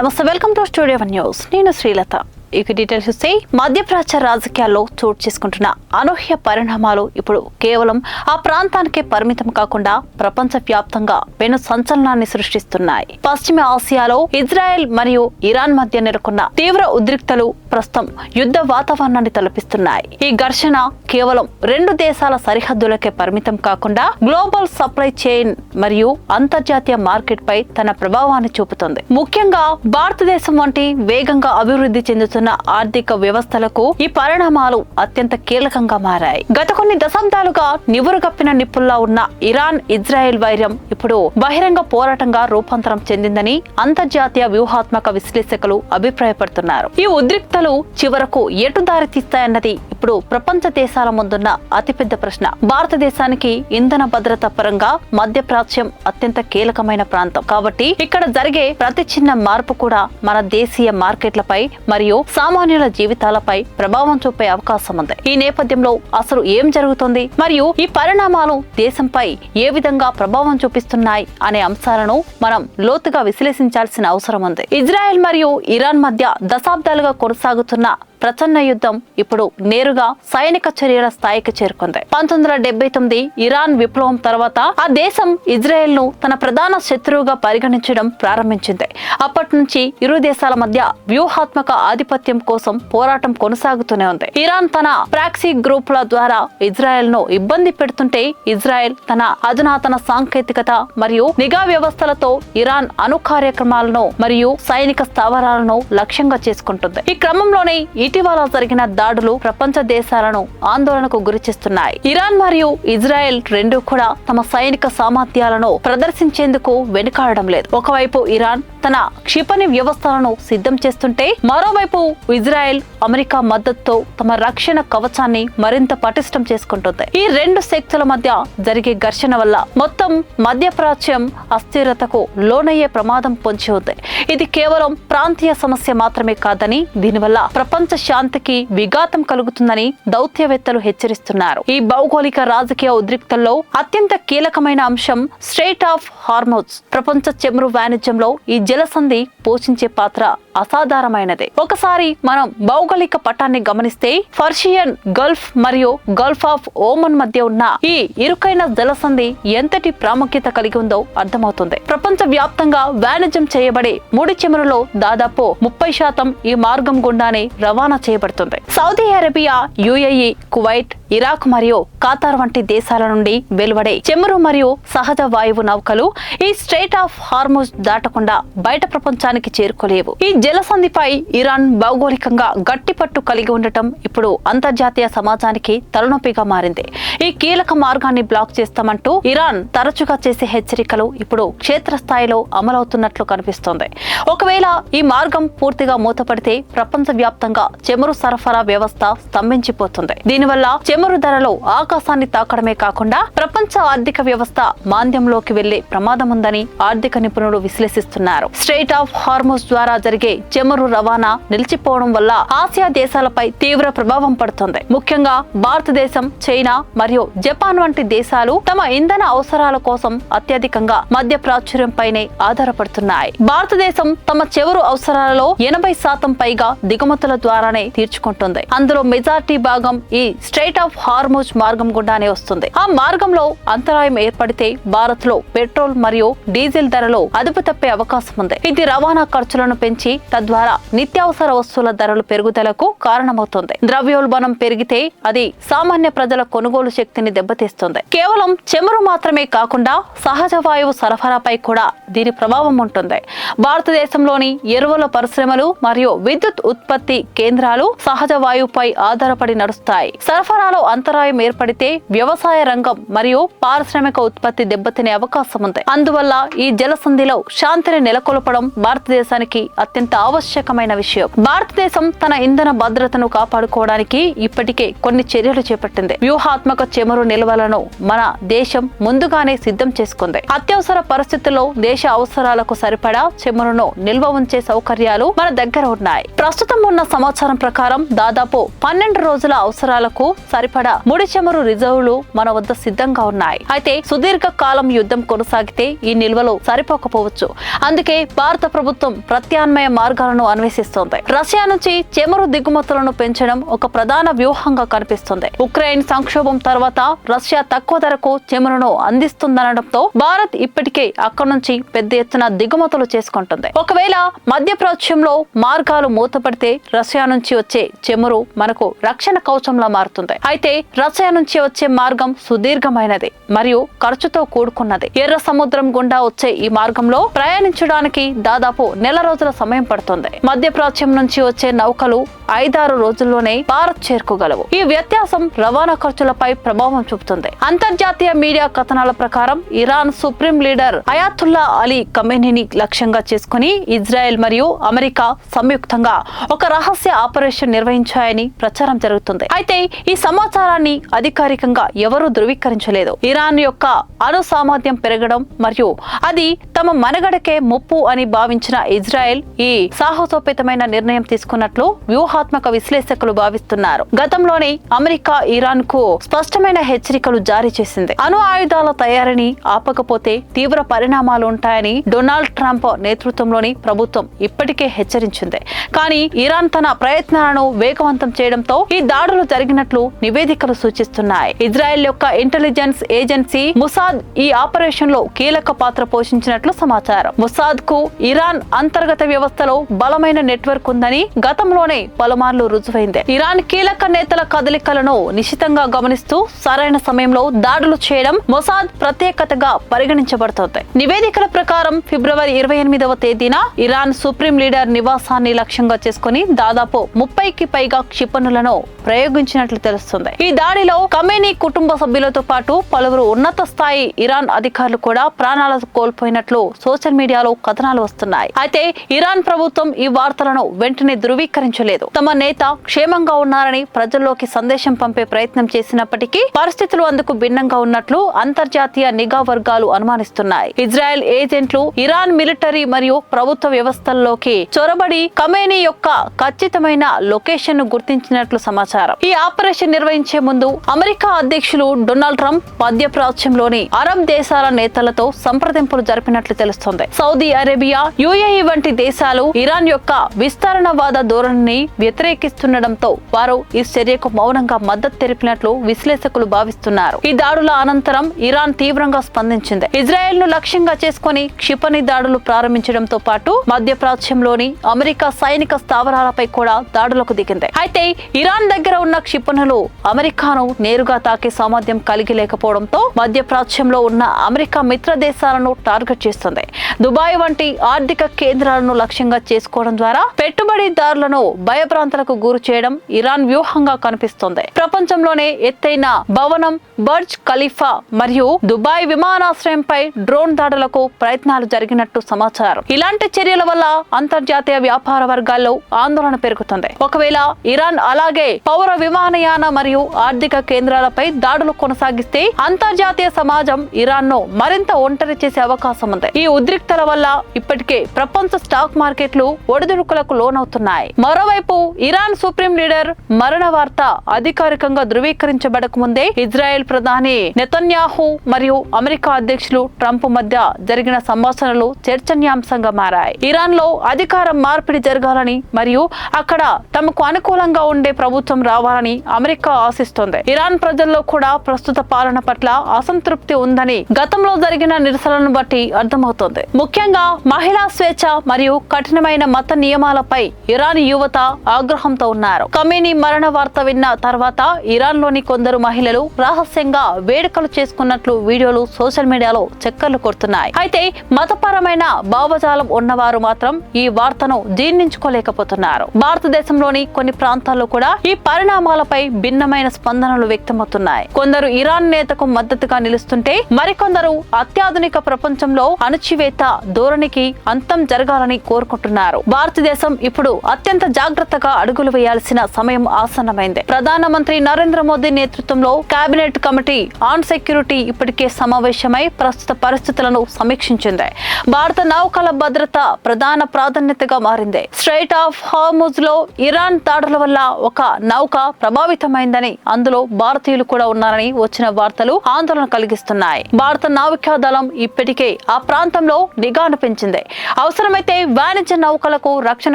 నమస్తే, welcome to studio one news. నేను శ్రీలత. ఇక డీటెయిల్స్ చూస్తే మధ్యప్రాచ్య రాజకీయాల్లో చోటు చేసుకుంటున్న అనూహ్య పరిణామాలు ఇప్పుడు కేవలం ఆ ప్రాంతానికే పరిమితం కాకుండా ప్రపంచ వ్యాప్తంగా పెను సంచలనాన్ని సృష్టిస్తున్నాయి. పశ్చిమ ఆసియాలో ఇజ్రాయెల్ మరియు ఇరాన్ మధ్య నెలకొన్న తీవ్ర ఉద్రిక్తలు ప్రస్తుతం యుద్ధ వాతావరణాన్ని తలపిస్తున్నాయి. ఈ ఘర్షణ కేవలం రెండు దేశాల సరిహద్దులకే పరిమితం కాకుండా గ్లోబల్ సప్లై చైన్ మరియు అంతర్జాతీయ మార్కెట్ పై తన ప్రభావాన్ని చూపుతుంది. ముఖ్యంగా భారతదేశం వంటి వేగంగా అభివృద్ధి చెందుతున్న ఆర్థిక వ్యవస్థలకు ఈ పరిణామాలు అత్యంత కీలకంగా మారాయి. గత కొన్ని దశాబ్దాలుగా నివురుగప్పిన నిప్పుల్లా ఉన్న ఇరాన్ ఇజ్రాయెల్ వైరం ఇప్పుడు బహిరంగ పోరాటంగా రూపాంతరం చెందిందని అంతర్జాతీయ వ్యూహాత్మక విశ్లేషకులు అభిప్రాయపడుతున్నారు. ఈ ఉద్రిక్తలు చివరకు ఎటు దారి తీస్తాయన్నది ఇప్పుడు ప్రపంచ దేశాల ముందున్న అతిపెద్ద ప్రశ్న. భారతదేశానికి ఇంధన భద్రత పరంగా మధ్యప్రాచ్యం అత్యంత కీలకమైన ప్రాంతం కాబట్టి ఇక్కడ జరిగే ప్రతి చిన్న మార్పు కూడా మన దేశీయ మార్కెట్లపై మరియు సామాన్యుల జీవితాలపై ప్రభావం చూపే అవకాశం ఉంది. ఈ నేపథ్యంలో అసలు ఏం జరుగుతుంది మరియు ఈ పరిణామాలు దేశంపై ఏ విధంగా ప్రభావం చూపిస్తున్నాయి అనే అంశాలను మనం లోతుగా విశ్లేషించాల్సిన అవసరం ఉంది. ఇజ్రాయెల్ మరియు ఇరాన్ మధ్య దశాబ్దాలుగా కొనసాగుతున్న ప్రచన్న యుద్ధం ఇప్పుడు నేరుగా సైనిక చర్యల స్థాయికి చేరుకుంది. 1979 ఇరాన్ విప్లవం తర్వాత ఆ దేశం ఇజ్రాయెల్ ను తన ప్రధాన శత్రువుగా పరిగణించడం ప్రారంభించింది. అప్పటి నుంచి ఇరు దేశాల మధ్య వ్యూహాత్మక ఆధిపత్యం కోసం పోరాటం కొనసాగుతూనే ఉంది. ఇరాన్ తన ప్రాక్సీ గ్రూపుల ద్వారా ఇజ్రాయెల్ ను ఇబ్బంది పెడుతుంటే ఇజ్రాయెల్ తన అధునాతన సాంకేతికత మరియు నిఘా వ్యవస్థలతో ఇరాన్ అణు కార్యక్రమాలను మరియు సైనిక స్థావరాలను లక్ష్యంగా చేసుకుంటుంది. ఈ క్రమంలోనే ఇటీవల జరిగిన దాడులు ప్రపంచ దేశాలను ఆందోళనకు గురిచేస్తున్నాయి. ఇరాన్ మరియు ఇజ్రాయెల్ రెండూ కూడా తమ సైనిక సామర్థ్యాలను ప్రదర్శించేందుకు వెనుకాడడం లేదు. ఒకవైపు ఇరాన్ తన క్షిపణి వ్యవస్థలను సిద్ధం చేస్తుంటే మరోవైపు ఇజ్రాయెల్ అమెరికా మద్దతుతో తమ రక్షణ కవచాన్ని మరింత పటిష్టం చేసుకుంటుంది. ఈ రెండు శక్తుల మధ్య జరిగే ఘర్షణ వల్ల మొత్తం మధ్యప్రాచ్యం అస్థిరతకు లోనయ్యే ప్రమాదం పొంచి ఉంది. ఇది కేవలం ప్రాంతీయ సమస్య మాత్రమే కాదని దీనివల్ల ప్రపంచ శాంతికి విఘాతం కలుగుతుందని దౌత్యవేత్తలు హెచ్చరిస్తున్నారు. ఈ భౌగోళిక రాజకీయ ఉద్రిక్తల్లో అత్యంత కీలకమైన అంశం స్ట్రెయిట్ ఆఫ్ హార్మోజ్. ప్రపంచ చమురు వాణిజ్యంలో ఈ జలసంధి పోషించే పాత్ర అసాధారణమైనదే. ఒకసారి మనం భౌగోళిక పటాన్ని గమనిస్తే పర్షియన్ గల్ఫ్ మరియు గల్ఫ్ ఆఫ్ ఓమన్ మధ్య ఉన్న ఈ ఇరుకైన జలసంధి ఎంతటి ప్రాముఖ్యత కలిగి ఉందో అర్థమవుతుంది. ప్రపంచ వ్యాప్తంగా వాణిజ్యం చేయబడే ముడి చమురులో దాదాపు 30% ఈ మార్గం గుండానే రవాణా చేయబడుతుంది. Saudi Arabia, UAE, Kuwait, Iraq మరియు ఖతార్ వంటి దేశాల నుండి వెలువడే చమురు మరియు సహజ వాయువు నౌకలు ఈ స్ట్రెయిట్ ఆఫ్ హార్మోజ్ దాటకుండా బయట ప్రపంచానికి చేరుకోలేవు. ఈ జలసంధిపై ఇరాన్ భౌగోళికంగా గట్టి పట్టు కలిగి ఉండటం ఇప్పుడు అంతర్జాతీయ సమాజానికి తలనొప్పిగా మారింది. ఈ కీలక మార్గాన్ని బ్లాక్ చేస్తామంటూ ఇరాన్ తరచుగా చేసే హెచ్చరికలు ఇప్పుడు క్షేత్రస్థాయిలో అమలవుతున్నట్లు కనిపిస్తోంది. ఒకవేళ ఈ మార్గం పూర్తిగా మూతపడితే ప్రపంచ వ్యాప్తంగా చమురు సరఫరా వ్యవస్థ స్తంభించిపోతుంది. దీనివల్ల చమురు ధరలు ఆకాశాన్ని తాకడమే కాకుండా ప్రపంచ ఆర్థిక వ్యవస్థ మాంద్యంలోకి వెళ్లే ప్రమాదం ఉందని ఆర్థిక నిపుణులు విశ్లేషిస్తున్నారు. స్ట్రెయిట్ ఆఫ్ హార్మోజ్ ద్వారా జరిగే చమురు రవాణా నిలిచిపోవడం వల్ల ఆసియా దేశాలపై తీవ్ర ప్రభావం పడుతుంది. ముఖ్యంగా భారతదేశం, చైనా మరియు జపాన్ వంటి దేశాలు తమ ఇంధన అవసరాల కోసం అత్యధికంగా మధ్య ప్రాచుర్యంపైనే ఆధారపడుతున్నాయి. భారతదేశం తమ చమురు అవసరాలలో 80% పైగా దిగుమతుల ద్వారానే తీర్చుకుంటుంది. అందులో మెజార్టీ భాగం ఈ స్ట్రెయిట్ ఆఫ్ హార్మోజ్ మార్గం గుండానే వస్తుంది. ఆ మార్గంలో అంతరాయం ఏర్పడితే భారత్ లో పెట్రోల్ మరియు డీజిల్ ధరలు అదుపు తప్పే అవకాశం ఉంది. ఇది రవాణా ఖర్చులను పెంచి తద్వారా నిత్యావసర వస్తువుల ధరలు పెరుగుదలకు కారణమవుతుంది. ద్రవ్యోల్బణం పెరిగితే అది సామాన్య ప్రజల కొనుగోలు శక్తిని దెబ్బతీస్తుంది. కేవలం చమురు మాత్రమే కాకుండా సహజ వాయువు సరఫరాపై కూడా దీని ప్రభావం ఉంటుంది. భారతదేశంలోని ఎరువుల పరిశ్రమలు మరియు విద్యుత్ ఉత్పత్తి కేంద్రాలు సహజ వాయువుపై ఆధారపడి నడుస్తాయి. సరఫరాలో అంతరాయం ఏర్పడితే వ్యవసాయ రంగం మరియు పారిశ్రామిక ఉత్పత్తి దెబ్బతినే అవకాశం ఉంది. అందువల్ల ఈ జలసంధిలో శాంతిని నెలకొల్పడం భారతదేశానికి అత్యంత ఆవశ్యకమైన విషయం. భారతదేశం తన ఇంధన భద్రతను కాపాడుకోవడానికి ఇప్పటికే కొన్ని చర్యలు చేపట్టింది. వ్యూహాత్మక చమురు నిల్వలను మన దేశం ముందుగానే సిద్ధం చేసుకుంది. అత్యవసర పరిస్థితుల్లో దేశ అవసరాలకు సరిపడా చమురును నిల్వ ఉంచే సౌకర్యాలు మన దగ్గర ఉన్నాయి. ప్రస్తుతం ఉన్న సమాచారం ప్రకారం దాదాపు 12 రోజుల అవసరాలకు సరిపడా ముడి చమురు రిజర్వులు మన వద్ద సిద్ధంగా ఉన్నాయి. అయితే సుదీర్ఘ కాలం యుద్ధం కొనసాగితే ఈ నిల్వలు సరిపోకపోవచ్చు. అందుకే భారత ప్రభుత్వం ప్రత్యామ్నాయ మార్గాలను అన్వేషిస్తోంది. రష్యా నుంచి చమురు దిగుమతులను పెంచడం ఒక ప్రధాన వ్యూహంగా కనిపిస్తుంది. ఉక్రెయిన్ సంక్షోభం తర్వాత రష్యా తక్కువ ధరకు చమురును అందిస్తుందనడంతో భారత్ ఇప్పటికే అక్కడి నుంచి పెద్ద ఎత్తున దిగుమతులు చేసుకుంటుంది. ఒకవేళ మధ్యప్రాచ్యంలో మార్గాలు మూతపడితే రష్యా నుంచి వచ్చే చమురు మనకు రక్షణ కవచంలా మారుతుంది. అయితే రష్యా నుంచి వచ్చే మార్గం సుదీర్ఘమైనది మరియు ఖర్చుతో కూడుకున్నది. ఎర్ర సముద్రం గుండా వచ్చే ఈ మార్గంలో ప్రయాణించడానికి దాదాపు నెల రోజుల సమయం పడుతుంది. మధ్యప్రాచ్యం నుంచి వచ్చే నౌకలు 5-6 రోజుల్లోనే భారత్ చేరుకోగలవు. ఈ వ్యత్యాసం రవాణా ఖర్చులపై ప్రభావం చూపుతుంది. అంతర్జాతీయ మీడియా కథనాల ప్రకారం Iran supreme leader Ayatollah Ali ఖమేనీని లక్ష్యంగా చేసుకుని ఇజ్రాయెల్ మరియు అమెరికా సంయుక్తంగా ఒక రహస్య ఆపరేషన్ నిర్వహించాయని ప్రచారం జరుగుతుంది. అయితే ఈ సమాచారాన్ని అధికారికంగా ఎవరూ ధృవీకరించలేదు. ఇరాన్ యొక్క అణు సామర్థ్యం పెరగడం మరియు అది తమ మనగడకే ముప్పు అని భావించిన ఇజ్రాయెల్ ఈ సాహసోపేతమైన నిర్ణయం తీసుకున్నట్లు వ్యూహాత్మక విశ్లేషకులు భావిస్తున్నారు. గతంలోనే అమెరికా ఇరాన్ కు స్పష్టమైన హెచ్చరికలు జారీ చేసింది. అణు ఆయుధాల తయారీని ఆపకపోతే తీవ్ర పరిణామాలు ఉంటాయని డొనాల్డ్ ట్రంప్ నేతృత్వంలోని ప్రభుత్వం ఇప్పటికే హెచ్చరించింది. కానీ ఇరాన్ తన ప్రయత్నాలను వేగవంతం చేయడంతో ఈ దాడులు జరిగినట్లు నివేదికలు సూచిస్తున్నాయి. ఇజ్రాయెల్ యొక్క ఇంటెలిజెన్స్ ఏజెన్సీ ముసాద్ ఈ ఆపరేషన్ లో కీలక పాత్ర పోషించినట్లు సమాచారం. ముసాద్ కు ఇరాన్ అంతర్గత వ్యవస్థలో బలమైన నెట్వర్క్ ఉందని గతంలోనే పలుమార్లు రుజువైంది. ఇరాన్ కీలక నేతల కదలికలను నిశితంగా గమనిస్తూ సరైన సమయంలో దాడులు చేయడం మొసాద్ ప్రత్యేకతగా పరిగణించబడుతోంది. నివేదికల ప్రకారం ఫిబ్రవరి 28వ తేదీన ఇరాన్ సుప్రీం లీడర్ నివాసాన్ని లక్ష్యంగా చేసుకుని దాదాపు 30కి పైగా క్షిపణులను ప్రయోగించినట్లు తెలుస్తుంది. ఈ దాడిలో ఖమేనీ కుటుంబ సభ్యులతో పాటు పలువురు ఉన్నత స్థాయి ఇరాన్ అధికారులు కూడా ప్రాణాలు కోల్పోయినట్లు సోషల్ మీడియాలో కథనాలు వస్తున్నాయి. అయితే ఇరాన్ ప్రభుత్వం ఈ వార్తలను వెంటనే ధృవీకరించలేదు. తమ నేత క్షేమంగా ఉన్నారని ప్రజల్లోకి సందేశం పంపే ప్రయత్నం చేసినప్పటికీ పరిస్థితులు అందుకు భిన్నంగా ఉన్నట్లు అంతర్జాతీయ నిఘా వర్గాలు అనుమానిస్తున్నాయి. ఇజ్రాయెల్ ఏజెంట్లు ఇరాన్ మిలిటరీ మరియు ప్రభుత్వ వ్యవస్థల్లోకి చొరబడి ఖమేనీ యొక్క ఖచ్చితమైన లొకేషన్ ను గుర్తించినట్లు సమాచారం. ఈ ఆపరేషన్ నిర్వహించే ముందు అమెరికా అధ్యక్షులు డొనాల్డ్ ట్రంప్ మధ్యప్రాచ్యంలోని అరబ్ దేశాల నేతలతో సంప్రదింపులు జరిపినట్లు తెలుస్తోంది. సౌదీ అరేబియా, యుఏఈ వంటి దేశాలు ఇరాన్ యొక్క విస్తరణవాద ధోరణిని వ్యతిరేకిస్తుండటంతో వారు ఈ చర్యకు మౌనంగా మద్దతు తెలిపినట్లు విశ్లేషకులు భావిస్తున్నారు. ఈ దాడుల అనంతరం ఇరాన్ తీవ్రంగా స్పందించింది. ఇజ్రాయెల్ ను లక్ష్యంగా చేసుకుని క్షిపణి దాడులు ప్రారంభించడంతో పాటు మధ్యప్రాచ్యంలోని అమెరికా సైనిక స్థావరాలపై కూడా దాడులకు దిగింది. అయితే ఇరాన్ దగ్గర ఉన్న క్షిపణులు అమెరికాను నేరుగా తాకే సామర్థ్యం కలిగి లేకపోవడంతో మధ్యప్రాచ్యంలో ఉన్న అమెరికా మిత్ర దేశాలను టార్గెట్ చేస్తుంది. దుబాయ్ వంటి ఆర్థిక కేంద్రాలను లక్ష్యంగా చేసుకోవడం ద్వారా పెట్టుబడిదారులను భయభ్రాంతులకు గురి చేయడం ఇరాన్ వ్యూహంగా కనిపిస్తోంది. ప్రపంచంలోనే ఎత్తైన భవనం బర్జ్ ఖలీఫా మరియు దుబాయ్ విమానాశ్రయంపై డ్రోన్ దాడులకు ప్రయత్నాలు జరిగినట్టు సమాచారం. ఇలాంటి చర్యల వల్ల అంతర్జాతీయ వ్యాపార వర్గాల్లో ఆందోళన పెరుగుతుంది. ఒకవేళ ఇరాన్ అలాగే పౌర విమానయాన మరియు ఆర్థిక కేంద్రాలపై దాడులు కొనసాగిస్తే అంతర్జాతీయ సమాజం ఇరాన్ ను మరింత ఒంటరి చేసే అవకాశం ఉంది. ఈ ఉద్రిక్తల వల్ల ఇప్పటికే ప్రపంచ స్టాక్ మార్కెట్లు ఒడిదుడుకులకు లోనవుతున్నాయి. మరోవైపు ఇరాన్ సుప్రీం లీడర్ మరణ వార్త అధికారికంగా ధృవీకరించబడక ముందే ఇజ్రాయెల్ ప్రధాని నెతన్యాహు మరియు అమెరికా అధ్యక్షులు ట్రంప్ మధ్య జరిగిన సంభాషణలు చర్చనీయాంశంగా మారాయి. ఇరాన్ లో అధికారం మార్పిడి జరగాలని మరియు అక్కడ తమకు అనుకూలంగా ఉండే ప్రభుత్వం రావాలని అమెరికా ఆశిస్తోంది. ఇరాన్ ప్రజల్లో కూడా ప్రస్తుత పాలన పట్ల అసంతృప్తి ఉందని గతంలో జరిగిన నిరసనలను బట్టి అర్థమవుతోంది. ముఖ్యంగా మహిళా స్వేచ్ఛ మరియు కఠినమైన మత నియమాలపై ఇరాన్ యువత ఆగ్రహంతో ఉన్నారు. ఖమేనీ మరణ వార్త విన్న తర్వాత ఇరాన్ లోని కొందరు మహిళలు రహస్యంగా వేడుకలు చేసుకున్నట్లు వీడియోలు సోషల్ మీడియాలో చక్కర్లు కొడుతున్నాయి. అయితే మతపరమైన భావజాలం ఉన్నవారు మాత్రం ఈ వార్తను జీర్ణించుకోలేకపోతున్నారు. భారతదేశంలోని కొన్ని ప్రాంతాల్లో కూడా ఈ పరిణామాలపై భిన్నమైన స్పందనలు వ్యక్తమవుతున్నాయి. కొందరు ఇరాన్ నేతకు మద్దతుగా నిలుస్తుంటే మరికొందరు అత్యాధునిక ప్రపంచంలో అణచివేత ధోరణికి అంతం జరగాలని కోరుకుంటున్నారు. భారతదేశం ఇప్పుడు అత్యంత జాగ్రత్తగా అడుగులు వేయాల్సిన సమయం ఆసన్నమైంది. ప్రధానమంత్రి నరేంద్ర మోదీ నేతృత్వంలో కేబినెట్ కమిటీ ఆన్ సెక్యూరిటీ ఇప్పటికే సమావేశమై ప్రస్తుత పరిస్థితులను సమీక్షించింది. భారత నౌకల భద్రత ప్రధాన ప్రాధాన్యతగా మారింది. స్ట్రైట్ ఆఫ్ హార్ముజ్ లో ఇరాన్ దాడుల వల్ల ఒక నౌక ప్రభావితమైంది. జరిగిందని, అందులో భారతీయులు కూడా ఉన్నారని వచ్చిన వార్తలు ఆందోళన కలిగిస్తున్నాయి. భారత నావికా దళం ఇప్పటికే ఆ ప్రాంతంలో నిఘాను పెంచింది. అవసరమైతే వాణిజ్య నౌకలకు రక్షణ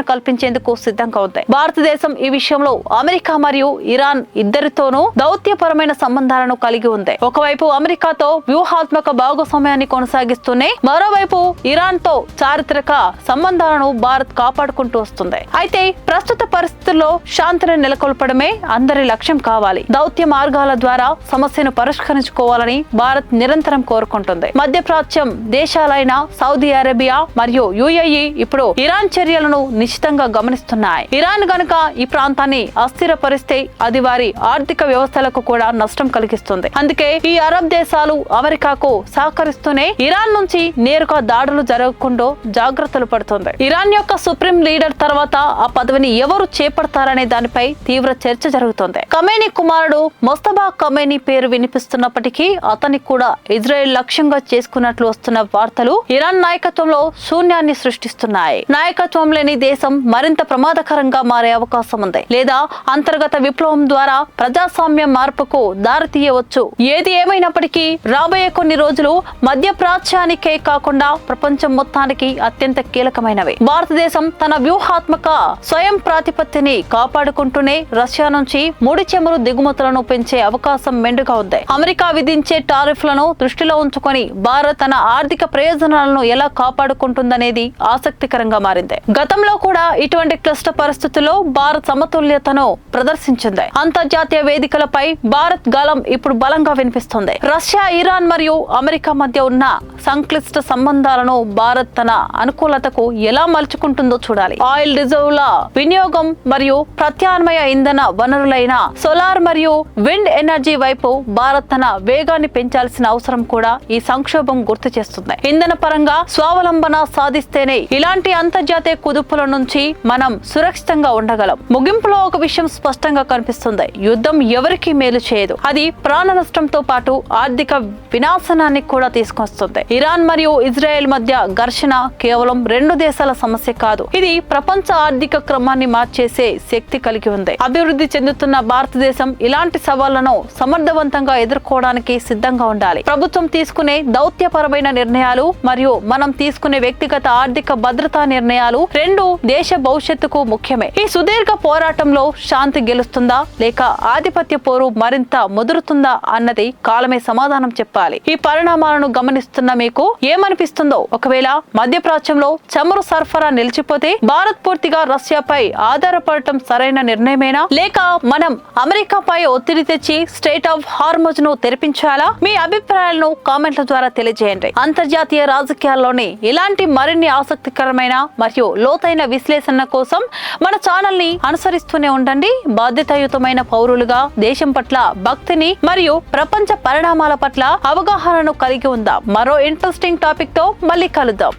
కల్పించేందుకు సిద్ధంగా ఉంది. భారతదేశం ఈ విషయంలో అమెరికా మరియు ఇరాన్ ఇద్దరితోనూ దౌత్యపరమైన సంబంధాలను కలిగి ఉంది. ఒకవైపు అమెరికాతో వ్యూహాత్మక భాగస్వామ్యాన్ని కొనసాగిస్తూనే మరోవైపు ఇరాన్ తో చారిత్రక సంబంధాలను భారత్ కాపాడుకుంటూ వస్తుంది. అయితే ప్రస్తుత పరిస్థితుల్లో శాంతిని నెలకొల్పడమే అందరి లక్ష్యం కావాలి. దౌత్య మార్గాల ద్వారా సమస్యను పరిష్కరించుకోవాలని భారత్ నిరంతరం కోరుకుంటుంది. మధ్యప్రాచ్యం దేశాలైన సౌదీ అరేబియా మరియు యుఏఈ ఇప్పుడు ఇరాన్ చర్యలను నిశ్చితంగా గమనిస్తున్నాయి. ఇరాన్ గనుక ఈ ప్రాంతాన్ని అస్థిరపరిస్తే అది వారి ఆర్థిక వ్యవస్థలకు కూడా నష్టం కలిగిస్తుంది. అందుకే ఈ అరబ్ దేశాలు అమెరికాకు సహకరిస్తూనే ఇరాన్ నుంచి నేరుగా దాడులు జరగకుండా జాగ్రత్తలు పడుతుంది. ఇరాన్ యొక్క సుప్రీం లీడర్ తర్వాత ఆ పదవిని ఎవరు చేపడతారనే దానిపై తీవ్ర చర్చ జరుగుతోంది. ఖమేనీ కుమారుడు మొస్తఫా ఖమేనీ పేరు వినిపిస్తున్నప్పటికీ అతన్ని కూడా ఇజ్రాయెల్ లక్ష్యంగా చేసుకున్నట్లు వస్తున్న వార్తలు ఇరాన్ నాయకత్వంలో శూన్యాన్ని సృష్టిస్తున్నాయి. నాయకత్వం లేని దేశం మరింత ప్రమాదకరంగా మారే అవకాశం ఉంది, లేదా అంతర్గత విప్లవం ద్వారా ప్రజాస్వామ్య మార్పుకు దారితీయవచ్చు. ఏది ఏమైనప్పటికీ రాబోయే కొన్ని రోజులు మధ్యప్రాచ్యానికే కాకుండా ప్రపంచం మొత్తానికి అత్యంత కీలకమైనవి. భారతదేశం తన వ్యూహాత్మక స్వయం ప్రాతిపత్తిని కాపాడుకుంటూనే రష్యా నుంచి ముడి చమురు దిగుమతులను పెంచే అవకాశం మెండుగా ఉంది. అమెరికా విధించే టారిఫ్లను దృష్టిలో ఉంచుకొని భారత్ తన ఆర్థిక ప్రయోజనాలను ఎలా కాపాడుకుంటుందనేది ఆసక్తికరంగా మారింది. గతంలో కూడా ఇటువంటి క్లిష్ట పరిస్థితుల్లో భారత్ సమతుల్యతను ప్రదర్శించింది. అంతర్జాతీయ వేదికలపై భారత్ గళం ఇప్పుడు బలంగా వినిపిస్తుంది. రష్యా, ఇరాన్ మరియు అమెరికా మధ్య ఉన్న సంక్లిష్ట సంబంధాలను భారత్ తన అనుకూలతకు ఎలా మలుచుకుంటుందో చూడాలి. ఆయిల్ రిజర్వుల వినియోగం మరియు ప్రత్యామ్నాయ ఇంధన వనరులైన సోలార్ మరియు విండ్ ఎనర్జీ వైపు భారత్ తన వేగాన్ని పెంచాల్సిన అవసరం కూడా ఈ సంక్షోభం గుర్తు చేస్తుంది. ఇంధన పరంగా స్వావలంబన సాధిస్తేనే ఇలాంటి అంతర్జాతీయ కుదుపుల నుంచి మనం సురక్షితంగా ఉండగలం. ముగింపులో ఒక విషయం స్పష్టంగా కనిపిస్తుంది. యుద్ధం ఎవరికీ మేలు చేయదు. అది ప్రాణ నష్టంతో పాటు ఆర్థిక వినాశనాన్ని కూడా తీసుకొస్తుంది. ఇరాన్ మరియు ఇజ్రాయెల్ మధ్య ఘర్షణ కేవలం రెండు దేశాల సమస్య కాదు. ఇది ప్రపంచ ఆర్థిక క్రమాన్ని మార్చేసే శక్తి కలిగి ఉంది. అభివృద్ధి చెందుతున్న భారతదేశం ఇలాంటి సవాళ్లను సమర్థవంతంగా ఎదుర్కోవడానికి సిద్ధంగా ఉండాలి. ప్రభుత్వం తీసుకునే దౌత్యపరమైన నిర్ణయాలు మరియు మనం తీసుకునే వ్యక్తిగత ఆర్థిక భద్రతా నిర్ణయాలు రెండు దేశ భవిష్యత్తుకు ముఖ్యమే. ఈ సుదీర్ఘ పోరాటంలో శాంతి గెలుస్తుందా లేక ఆధిపత్య పోరు మరింత ముదురుతుందా అన్నది కాలమే సమాధానం చెప్పాలి. ఈ పరిణామాలను గమనిస్తున్న మీకు ఏమనిపిస్తుందో? ఒకవేళ మధ్యప్రాచ్యంలో చమురు సరఫరా నిలిచిపోతే భారత్ పూర్తిగా రష్యాపై ఆధారపడటం సరైన నిర్ణయమేనా, లేక మనం అమెరికాపై ఒత్తిడి తెచ్చి స్ట్రెయిట్ ఆఫ్ హార్మజ్ ను తెరిపించాలా? మీ అభిప్రాయాలను కామెంట్ల ద్వారా తెలియజేయండి. అంతర్జాతీయ రాజకీయాల్లోని ఇలాంటి మరిన్ని ఆసక్తికరమైన మరియు లోతైన విశ్లేషణ కోసం మన ఛానల్ ని అనుసరిస్తూనే ఉండండి. బాధ్యతాయుతమైన పౌరులుగా దేశం పట్ల భక్తిని మరియు ప్రపంచ పరిణామాల పట్ల అవగాహనను కలిగి ఉందాం. మరో ఇంట్రెస్టింగ్ టాపిక్ తో మళ్ళీ కలుద్దాం.